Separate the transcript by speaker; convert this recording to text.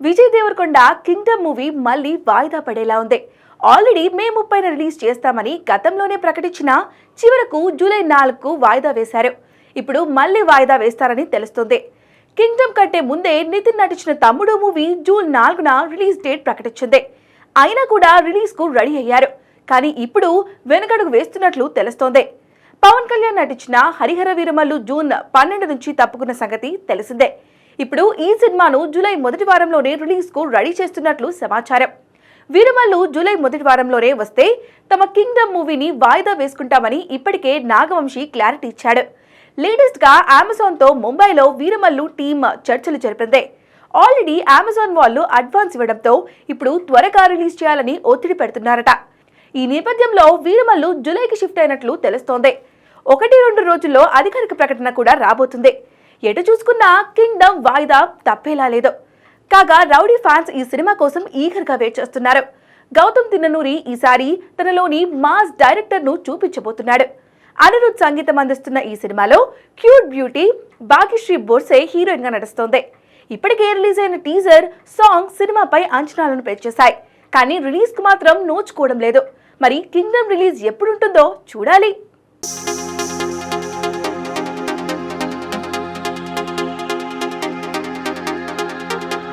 Speaker 1: Vijay Devarakonda Kingdom movie మళ్ళీ వాయిదా పడేలా ఉంది. ఆల్రెడీ మే 30న రిలీజ్ చేస్తామని గతంలోనే ప్రకటించిన చివరకు జూలై 4కు వాయిదా వేశారు. ఇప్పుడు మళ్ళీ వాయిదా వేస్తారని తెలుస్తుంది. కింగ్డమ్ కంటే ముందే నితిన్ నటించిన తమ్ముడు మూవీ జూన్ 4న రిలీజ్ డేట్ ప్రకటించింది. అయినా కూడా రిలీజ్ కు రెడీ అయ్యారు. కానీ ఇప్పుడు వెనకడుగు వేస్తున్నట్లు తెలుస్తోంది. పవన్ కళ్యాణ్ నటించిన హరిహర వీరమల్లు జూన్ 12 నుంచి తప్పుకున్న సంగతి తెలిసిందే. ఇప్పుడు ఈ సినిమాను జూలై మొదటి వారంలోనే రిలీజ్ కు రెడీ చేస్తున్నట్లు సమాచారం. వీరమల్లు జూలై మొదటి వారంలోనే వస్తే తమ కింగ్డమ్ మూవీని వాయిదా వేసుకుంటామని ఇప్పటికే నాగవంశీ క్లారిటీ ఇచ్చాడు. లేటెస్ట్ గా అమెజాన్ తో ముంబైలో వీరమల్లు టీమ్ చర్చలు జరిపింది. ఆల్రెడీ అమెజాన్ వాళ్ళు అడ్వాన్స్ ఇవ్వడంతో ఇప్పుడు త్వరగా రిలీజ్ చేయాలని ఒత్తిడి పెడుతున్నారట. ఈ నేపథ్యంలో వీరమల్లు జూలైకి షిఫ్ట్ అయినట్లు తెలుస్తోంది. 1-2 రోజుల్లో అధికారిక ప్రకటన కూడా రాబోతుంది. ఎటు చూసుకున్నా కింగ్డమ్ వాయిదా తప్పేలా లేదు. కాగా రౌడీ ఫ్యాన్స్ ఈ సినిమా కోసం ఈగర్గా వెయిట్ చేస్తున్నారు. గౌతమ్ తిన్ననూరి ఈసారి తనలోని మాస్ డైరెక్టర్ ను చూపించబోతున్నాడు. అనిరుద్ సంగీతం అందిస్తున్న ఈ సినిమాలో cute beauty Bhagyashree Borse heroine గా నడుస్తోంది. ఇప్పటికే రిలీజ్ అయిన టీజర్ సాంగ్ సినిమాపై అంచనాలను పెంచేశాయి. కానీ రిలీజ్ కు మాత్రం నోచుకోవడం లేదు. మరి కింగ్డమ్ రిలీజ్ ఎప్పుడుంటుందో చూడాలి.